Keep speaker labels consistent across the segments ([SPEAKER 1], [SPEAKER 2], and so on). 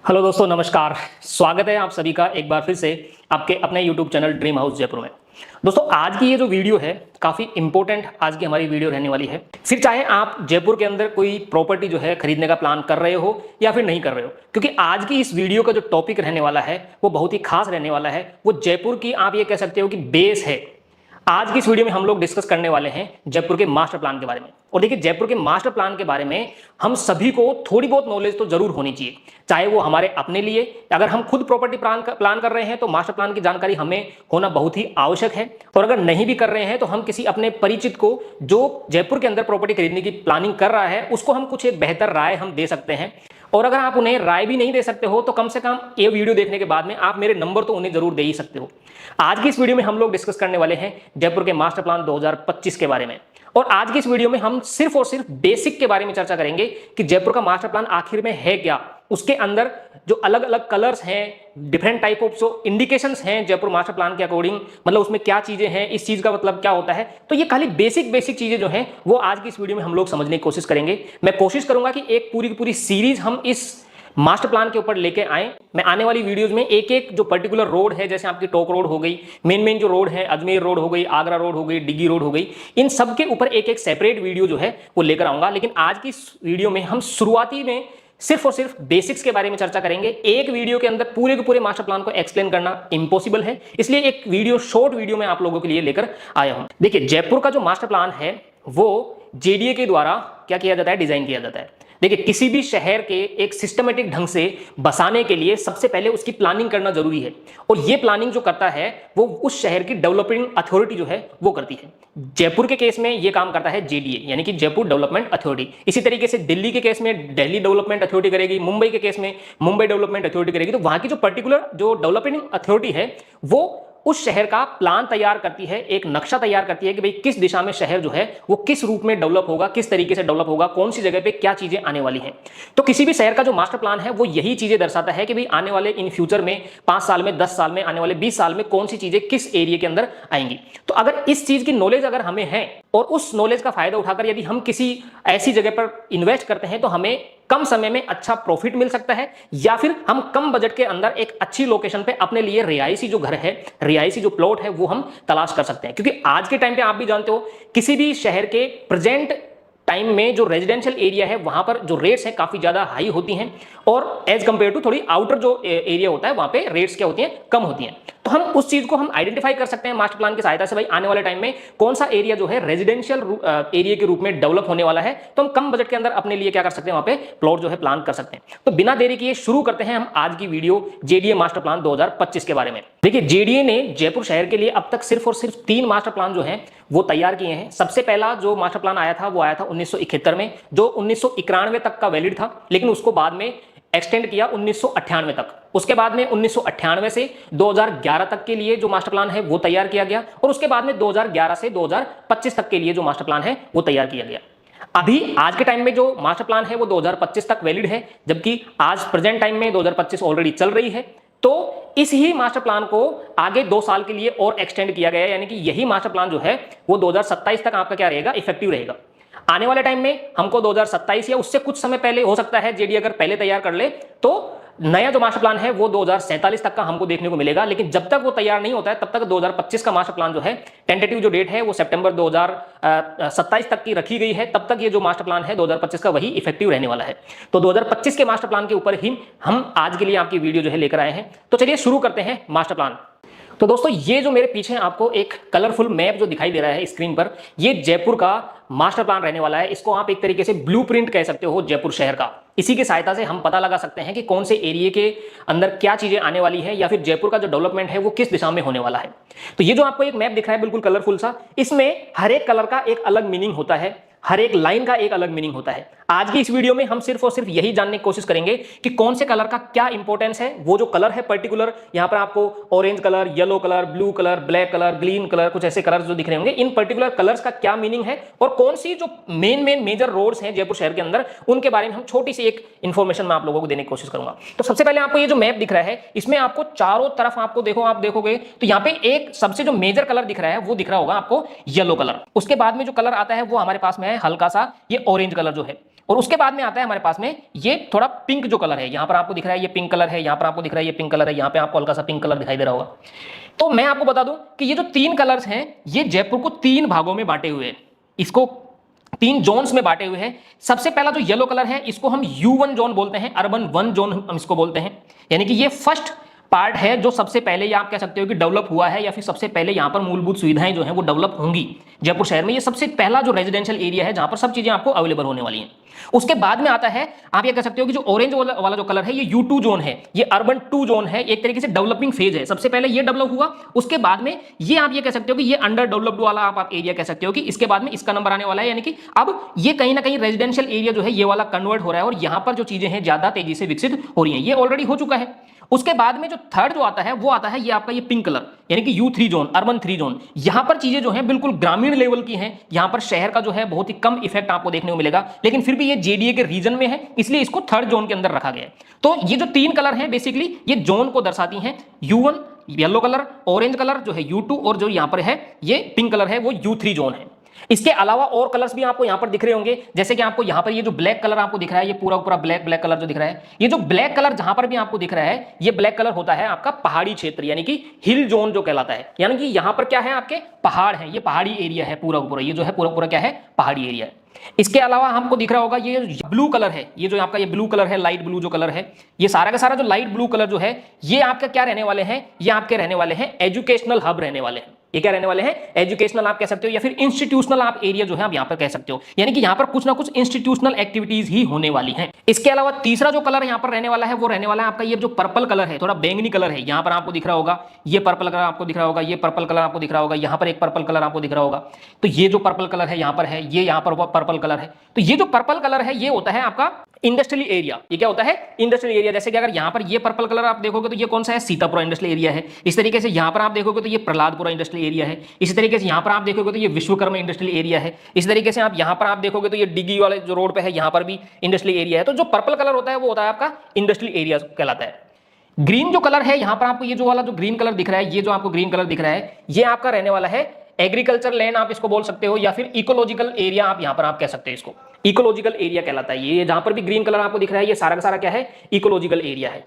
[SPEAKER 1] Hello दोस्तों, नमस्कार। स्वागत है आप सभी का एक बार फिर से आपके अपने YouTube channel dream house Jaipur में। दोस्तों, आज की ये जो वीडियो है काफ़ी इंपॉर्टेंट आज की हमारी वीडियो रहने वाली है। फिर चाहे आप जयपुर के अंदर कोई प्रॉपर्टी जो है खरीदने का प्लान कर रहे हो या फिर नहीं कर रहे हो, क्योंकि आज की इस वीडियो का जो टॉपिक रहने वाला है वो बहुत ही खास रहने वाला है। वो जयपुर की आप ये कह सकते हो कि बेस है। आज की इस वीडियो में हम लोग डिस्कस करने वाले हैं जयपुर के मास्टर प्लान के बारे में। और देखिए, जयपुर के मास्टर प्लान के बारे में हम सभी को थोड़ी बहुत नॉलेज तो जरूर होनी चाहिए, चाहे वो हमारे अपने लिए, अगर हम खुद प्रॉपर्टी प्लान कर रहे हैं तो मास्टर प्लान की जानकारी हमें होना बहुत ही आवश्यक है। और अगर नहीं भी कर रहे हैं तो हम किसी अपने परिचित को जो जयपुर के अंदर प्रॉपर्टी खरीदने की प्लानिंग कर रहा है उसको हम कुछ एक बेहतर राय हम दे सकते हैं। और अगर आप उन्हें राय भी नहीं दे सकते हो तो कम से कम ये वीडियो देखने के बाद में आप मेरे नंबर तो उन्हें जरूर दे ही सकते हो। आज की इस वीडियो में हम लोग डिस्कस करने वाले हैं जयपुर के मास्टर प्लान 2025 के बारे में। और आज की इस वीडियो में हम सिर्फ और सिर्फ बेसिक के बारे में चर्चा करेंगे कि जयपुर का मास्टर प्लान आखिर में है क्या, उसके अंदर जो अलग अलग कलर्स हैं, डिफरेंट टाइप ऑफ जो इंडिकेशंस हैं जयपुर मास्टर प्लान के अकॉर्डिंग, मतलब उसमें क्या चीजें हैं, इस चीज का मतलब क्या होता है। तो ये खाली बेसिक चीजें जो हैं वो आज की इस वीडियो में हम लोग समझने की कोशिश करेंगे। मैं कोशिश करूंगा कि एक पूरी की पूरी सीरीज हम इस मास्टर प्लान के ऊपर लेके आए। मैं आने वाली वीडियोस में एक एक जो पर्टिकुलर रोड है, जैसे आपकी टोक रोड हो गई, मेन जो रोड है, अजमेर रोड हो गई, आगरा रोड हो गई, डिग्गी रोड हो गई, इन सब के ऊपर एक एक सेपरेट वीडियो जो है वो लेकर आऊंगा। लेकिन आज की इस वीडियो में हम शुरुआती में सिर्फ और सिर्फ बेसिक्स के बारे में चर्चा करेंगे। एक वीडियो के अंदर पूरे के पूरे मास्टर प्लान को एक्सप्लेन करना इम्पॉसिबल है, इसलिए एक वीडियो, शॉर्ट वीडियो में आप लोगों के लिए लेकर आया हूं। देखिए, जयपुर का जो मास्टर प्लान है वो जेडीए के द्वारा क्या किया जाता है, डिजाइन किया जाता है। देखिए, किसी भी शहर के एक सिस्टमेटिक ढंग से बसाने के लिए सबसे पहले उसकी प्लानिंग करना जरूरी है। और ये प्लानिंग जो करता है वो उस शहर की डेवलपिंग अथॉरिटी जो है वो करती है। जयपुर के केस में ये काम करता है जेडीए, यानी कि जयपुर डेवलपमेंट अथॉरिटी। इसी तरीके से दिल्ली के केस में दिल्ली डेवलपमेंट अथॉरिटी करेगी, मुंबई के केस में मुंबई डेवलपमेंट अथॉरिटी करेगी। तो वहां की जो पर्टिकुलर जो डेवलपिंग अथॉरिटी है वो उस शहर का प्लान तैयार करती है, एक नक्शा तैयार करती है कि भाई किस दिशा में शहर जो है वो किस रूप में डेवलप होगा, किस तरीके से डेवलप होगा, कौन सी जगह पे क्या चीजें आने वाली हैं। तो किसी भी शहर का जो मास्टर प्लान है वो यही चीजें दर्शाता है कि भाई आने वाले इन फ्यूचर में 5 साल में, 10 साल में, आने वाले 20 साल में कौन सी चीजें किस एरिया के अंदर आएंगी। तो अगर इस चीज की नॉलेज अगर हमें है और उस नॉलेज का फायदा उठाकर यदि हम किसी ऐसी जगह पर इन्वेस्ट करते हैं तो हमें कम समय में अच्छा प्रॉफिट मिल सकता है, या फिर हम कम बजट के अंदर एक अच्छी लोकेशन पे अपने लिए रिहायशी जो घर है, रिहायशी जो प्लॉट है वो हम तलाश कर सकते हैं। क्योंकि आज के टाइम पे आप भी जानते हो किसी भी शहर के प्रेजेंट टाइम में जो रेजिडेंशियल एरिया है वहां पर जो रेट्स हैं काफी ज्यादा हाई होती हैं, और एज कंपेयर टू थोड़ी आउटर जो एरिया होता है वहां पे रेट्स क्या होती हैं, कम होती हैं। तो हम उस चीज को हम आइडेंटिफाई कर सकते हैं मास्टर प्लान की सहायता से, भाई आने वाले टाइम में कौन सा एरिया जो है रेजिडेंशियल एरिया के रूप में डेवलप होने वाला है, तो हम कम बजट के अंदर अपने लिए क्या कर सकते हैं, वहां पे प्लॉट जो है प्लान कर सकते हैं। तो बिना देरी किए शुरू करते हैं हम आज की वीडियो जेडीए मास्टर प्लान 2025 के बारे में। देखिए, जेडीए ने जयपुर शहर के लिए अब तक सिर्फ और सिर्फ 3 मास्टर प्लान जो है वो तैयार किए हैं। सबसे पहला जो मास्टर प्लान आया था वो आया था 1971 में, जो 1991 तक का वैलिड था, लेकिन उसको बाद में एक्सटेंड किया 1998 तक। उसके बाद में 1998 से 2011 तक के लिए जो मास्टर प्लान है वो तैयार किया गया, और उसके बाद में 2011 से 2025 तक के लिए जो मास्टर प्लान है वो तैयार किया गया। अभी आज के टाइम में जो मास्टर प्लान है वो 2025 तक वैलिड है, जबकि आज प्रेजेंट टाइम में 2025 ऑलरेडी चल रही है। तो इस ही मास्टर प्लान को आगे 2 साल के लिए और एक्सटेंड किया गया है, यानी कि यही मास्टर प्लान जो है वो 2027 तक आपका क्या रहेगा, इफेक्टिव रहेगा। आने वाले टाइम में हमको 2027 या उससे कुछ समय पहले, हो सकता है जेडी अगर पहले तैयार कर ले तो नया जो मास्टर प्लान है वो 2047 तक का हमको देखने को मिलेगा। लेकिन जब तक वो तैयार नहीं होता है तब तक 2025 का मास्टर प्लान जो है, टेंटेटिव जो डेट है वो सितंबर 2027 तक की रखी गई है। तब तक ये जो मास्टर प्लान है 2025 का वही इफेक्टिव रहने वाला है। तो 2025 के मास्टर प्लान के ऊपर ही हम आज के लिए आपकी वीडियो जो है लेकर आए हैं। तो चलिए शुरू करते हैं मास्टर प्लान। तो दोस्तों, ये जो मेरे पीछे आपको एक कलरफुल मैप जो दिखाई दे रहा है स्क्रीन पर, ये जयपुर का मास्टर प्लान रहने वाला है। इसको आप एक तरीके से ब्लूप्रिंट कह सकते हो जयपुर शहर का। इसी की सहायता से हम पता लगा सकते हैं कि कौन से एरिया के अंदर क्या चीजें आने वाली है, या फिर जयपुर का जो डेवलपमेंट है वो किस दिशा में होने वाला है। तो ये जो आपको एक मैप दिख रहा है बिल्कुल कलरफुल सा, इसमें हर एक कलर का एक अलग मीनिंग होता है, हर एक लाइन का एक अलग मीनिंग होता है। आज की इस वीडियो में हम सिर्फ और सिर्फ यही जानने की कोशिश करेंगे कि कौन से कलर का क्या इंपॉर्टेंस है। वो जो कलर है पर्टिकुलर, यहां पर आपको orange colour, yellow colour, blue colour, black colour, green colour, कुछ ऐसे कलर जो दिख रहे होंगे, इन पर्टिकुलर कलर्स का क्या मीनिंग है, और कौन सी जो मेजर रोड्स हैं जयपुर शहर के अंदर, उनके बारे में हम छोटी सी एक इंफॉर्मेशन मैं आप लोगों को देने की कोशिश करूंगा। तो सबसे पहले आपको ये जो मैप दिख रहा है, इसमें आपको चारों तरफ आपको आप देखोगे तो यहाँ पे एक सबसे जो मेजर कलर दिख रहा है वो दिख रहा होगा आपको येलो कलर। उसके बाद में जो कलर आता है वो हमारे पास में है हल्का सा ये ऑरेंज कलर जो है। और उसके बाद में आता है हमारे पास में ये थोड़ा पिंक जो कलर है, यहां पर आपको दिख रहा है ये पिंक कलर है, यहां पर आपको दिख रहा है ये पिंक कलर है, यहां पे आपको हल्का सा पिंक कलर दिखाई दे रहा होगा। तो मैं आपको बता दूं कि ये जो 3 कलर्स हैं ये जयपुर को 3 भागों में बांटे हुए हैं, इसको 3 जोन्स में बांटे हुए हैं। सबसे पहला जो येलो कलर है इसको हम U1 जोन बोलते हैं, अर्बन 1 जोन हम इसको बोलते हैं, यानी कि ये फर्स्ट पार्ट है जो सबसे पहले आप कह सकते हो कि डेवलप हुआ है, या फिर सबसे पहले यहां पर मूलभूत सुविधाएं जो हैं वो डेवलप होंगी जयपुर शहर में। ये सबसे पहला जो रेजिडेंशियल एरिया है जहां पर सब चीजें आपको अवेलेबल होने वाली हैं। उसके बाद में आता है, आप ये कह सकते हो कि जो ऑरेंज वाला जो कलर है ये U2 जोन है, ये अर्बन 2 जोन है, एक तरीके से डेवलपिंग फेज है। सबसे पहले ये डेवलप हुआ, उसके बाद में ये आप ये कह सकते हो कि ये अंडर डेवलप्ड वाला आप एरिया कह सकते हो कि इसके बाद में इसका नंबर आने वाला है, यानी कि अब ये कहीं ना कहीं रेजिडेंशियल एरिया जो है ये वाला कन्वर्ट हो रहा है और यहां पर जो चीजें हैं ज्यादा तेजी से विकसित हो रही हैं, ये ऑलरेडी हो चुका है। उसके बाद में जो थर्ड जो आता है वो आता है ये आपका ये पिंक कलर, यानी कि U3 जोन, अर्बन 3 जोन। यहां पर चीजें जो हैं बिल्कुल ग्रामीण लेवल की हैं, यहां पर शहर का जो है बहुत ही कम इफेक्ट आपको देखने को मिलेगा, लेकिन फिर भी ये JDA के रीजन में है, इसलिए इसको थर्ड जोन के अंदर रखा गया है। तो ये जो 3 कलर हैं बेसिकली ये जोन को दर्शाती हैं, U1 yellow colour, orange colour जो है U2 और जो यहां पर है ये पिंक कलर है वो U3 जोन है। इसके अलावा और कलर्स भी आपको यहां पर दिख रहे होंगे, जैसे कि आपको यहां पर ये जो ब्लैक कलर आपको दिख रहा है, ये पूरा पूरा ब्लैक कलर जो दिख रहा है, ये जो ब्लैक कलर जहां पर भी आपको दिख रहा है ये ब्लैक कलर होता है आपका पहाड़ी क्षेत्र, यानी कि हिल जोन जो कहलाता है। यानी कि यहां पर क्या है, आपके पहाड़ है, ये पहाड़ी एरिया है पूरा पूरा, ये जो है पूरा पूरा क्या है, पहाड़ी एरिया है। इसके अलावा हमको दिख रहा होगा ये ब्लू कलर है, ये जो आपका ये ब्लू कलर है, लाइट ब्लू जो कलर है, ये सारा का सारा जो लाइट ब्लू कलर जो है ये आपका क्या रहने वाले हैं, ये आपके रहने वाले हैं एजुकेशनल हब रहने वाले हैं। ये क्या रहने वाले हैं, एजुकेशनल आप कह सकते हो, या फिर इंस्टीट्यूशनल आप एरिया जो है आप यहां पर कह सकते हो, यानी कि यहां पर कुछ ना कुछ इंस्टीट्यूशनल एक्टिविटीज ही होने वाली हैं। इसके अलावा तीसरा जो कलर यहां पर रहने वाला है वो रहने वाला है आपका ये जो पर्पल कलर है, थोड़ा बैंगनी कलर है, यहां पर आपको दिख रहा होगा ये पर्पल कलर आपको दिख रहा होगा, ये पर्पल कलर आपको दिख रहा होगा, यहां पर एक पर्पल कलर आपको दिख रहा होगा। तो ये जो पर्पल कलर है यहां पर है, ये यहां पर पर्पल कलर है। तो ये जो पर्पल कलर है ये होता है आपका इंडस्ट्रियल एरिया। ये क्या होता है, इंडस्ट्रियल एरिया। जैसे कि अगर यहां पर ये पर्पल कलर आप देखोगे तो ये कौन सा है, सीतापुरा इंडस्ट्रियल एरिया है। इस तरीके से यहां पर आप देखोगे तो ये प्रहलादपुरा इंडस्ट्रियल एरिया है। इसी तरीके से यहां पर आप देखोगे तो ये विश्वकर्मा इंडस्ट्रियल एरिया है। इस तरीके से आप यहां पर आप देखोगे तो ये डिगी वाले जो रोड पे है यहां पर भी इंडस्ट्रियल एरिया है। तो जो पर्पल कलर होता है वो होता है आपका इंडस्ट्रियल एरिया कहलाता है। ग्रीन जो कलर है यहां पर आपको ये जो वाला जो ग्रीन कलर दिख रहा है, ये जो आपको ग्रीन कलर दिख रहा है ये आपका रहने वाला है एग्रीकल्चर लैंड आप इसको बोल सकते हो, या फिर इकोलॉजिकल एरिया आप यहां पर आप कह सकते हैं, इसको इकोलॉजिकल एरिया कहलाता है। ये जहां पर भी ग्रीन कलर आपको दिख रहा है ये सारा का सारा क्या है, इकोलॉजिकल एरिया है।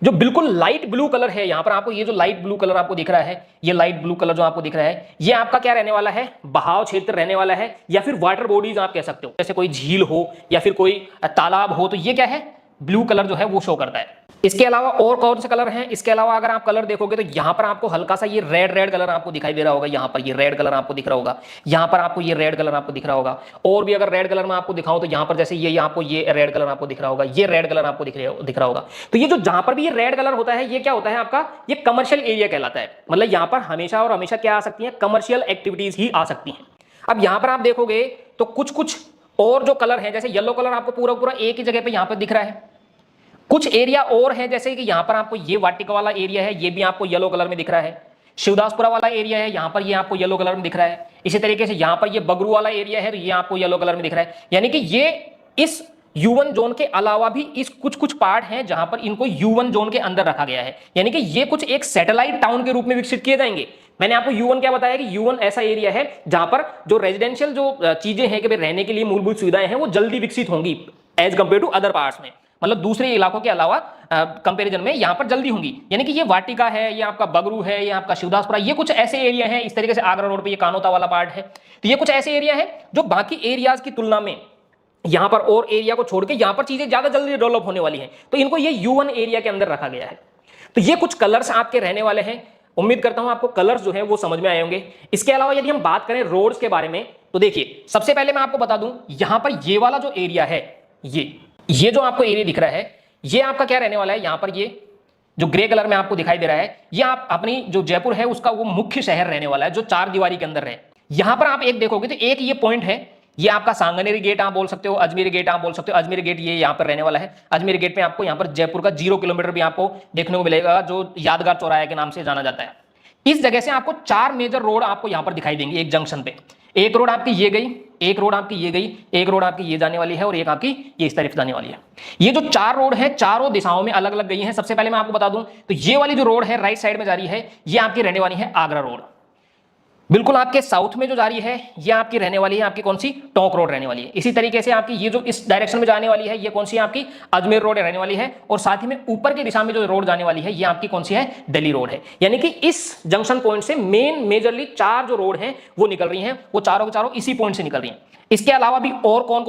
[SPEAKER 1] जो बिल्कुल लाइट ब्लू कलर है यहां पर आपको ये जो लाइट ब्लू कलर आपको दिख रहा है, ये लाइट ब्लू कलर जो आपको दिख रहा है ये आपका क्या रहने वाला है, बहाव क्षेत्र रहने वाला है, या फिर वाटर बॉडीज आप कह सकते हो, जैसे कोई झील हो या फिर कोई तालाब हो, तो ये क्या है, ब्लू कलर जो है वो शो करता है। इसके अलावा और कौन से कलर हैं, इसके अलावा अगर आप कलर देखोगे तो यहां पर आपको हल्का सा ये रेड कलर आपको दिखाई दे रहा होगा, यहां पर ये रेड कलर आपको दिख रहा होगा, यहां पर आपको ये रेड कलर आपको दिख रहा होगा। और भी अगर रेड कलर में आपको दिखाऊं तो यहां पर जैसे ये आपको ये रेड कलर आपको दिख रहा होगा, ये रेड कलर आपको दिख रहा होगा। तो ये जो जहां पर भी ये रेड कलर होता है ये क्या होता है आपका, ये कमर्शियल एरिया कहलाता है। मतलब यहां पर हमेशा और हमेशा क्या आ सकती है, कमर्शियल एक्टिविटीज ही आ सकती हैं। अब यहां पर आप देखोगे तो कुछ कुछ और जो कलर है, जैसे येलो कलर आपको पूरा पूरा एक ही जगह पे यहां पर दिख रहा है। कुछ एरिया और है, जैसे कि यहां पर आपको ये वाटिका वाला एरिया है, ये भी आपको येलो कलर में दिख रहा है। शिवदासपुरा वाला एरिया है, यहां पर ये आपको येलो कलर में दिख रहा है। इसी तरीके से यहां पर ये बगरू वाला एरिया है, तो ये आपको येलो कलर में दिख रहा है। यानी कि ये इस U1 जोन के अलावा भी इस कुछ कुछ पार्ट हैं जहां पर इनको U1 जोन के अंदर रखा गया है, यानी कि ये कुछ एक सैटेलाइट टाउन के रूप में विकसित किए जाएंगे। मैंने आपको U1 क्या बताया कि U1 ऐसा एरिया है जहां पर जो रेजिडेंशियल जो चीजें हैं कि रहने के लिए मूलभूत सुविधाएं हैं वो जल्दी विकसित होंगी as compare to other parts में, मतलब दूसरे इलाकों के अलावा कंपैरिजन में यहां पर जल्दी होंगी। यानी कि ये वाटिका है, ये आपका बगरू है, ये आपका शिवदासपुरा, ये कुछ ऐसे एरिया हैं। इस तरीके से आगरा रोड पे ये कानोता वाला पार्ट है, तो ये कुछ ऐसे एरिया है जो बाकी एरियाज की तुलना में यहां पर और एरिया को छोड़ के यहां पर चीजें ज्यादा जल्दी डेवलप होने वाली हैं, तो इनको ये U1 एरिया के अंदर रखा गया है। तो ये कुछ कलर्स आपके रहने वाले हैं। उम्मीद करता हूं आपको कलर्स जो है वो समझ में आए होंगे। इसके अलावा यदि हम बात करें रोड्स के बारे में तो देखिए, सबसे पहले मैं आपको बता दूं यहां पर ये वाला जो एरिया है, ये जो आपको एरिया दिख रहा है ये आपका क्या रहने वाला है, यहां पर ये जो ग्रे कलर में आपको दिखाई दे रहा है ये आप अपनी जो जयपुर है उसका वो मुख्य शहर रहने वाला है जो 4 दीवारी के अंदर है। यहां पर आप एक देखोगे तो एक ये पॉइंट है, ये आपका सांगनेरी गेट आप बोल सकते हो, अजमेरी गेट आप बोल सकते हो। अजमेरी गेट ये यहां पर रहने वाला है। अजमेरी गेट पे आपको यहां पर जयपुर का 0 किलोमीटर भी आपको देखने को मिलेगा जो यादगार चौराहे के नाम से जाना जाता है। इस जगह से आपको 4 मेजर रोड आपको यहां पर दिखाई देंगे एक जंक्शन पे। एक रोड आपकी ये गई, एक रोड आपकी ये गई, एक रोड आपकी ये जाने वाली है और एक आपकी ये इस तरफ जाने वाली है। ये जो 4 रोड है चारों दिशाओं में अलग अलग गई हैं। सबसे पहले मैं आपको बता दूं तो ये वाली जो रोड है राइट साइड में जा रही है ये आपकी रहने वाली है आगरा रोड। बिल्कुल आपके साउथ में जो जा रही है ये आपकी रहने वाली है आपकी कौन सी, टोंक रोड रहने वाली है। इसी तरीके से आपकी ये जो इस डायरेक्शन में जाने वाली है ये कौन सी है आपकी, अजमेर रोड रहने वाली है। और साथ ही में ऊपर की दिशा में जो रोड जाने वाली है ये आपकी कौन सी है, दिल्ली रोड है। यानी कि इस जंक्शन पॉइंट से मेजरली 4 जो रोड है वो निकल रही हैं, वो चारों के चारों इसी पॉइंट से निकल रही हैं। इसके अलावा भी और कौन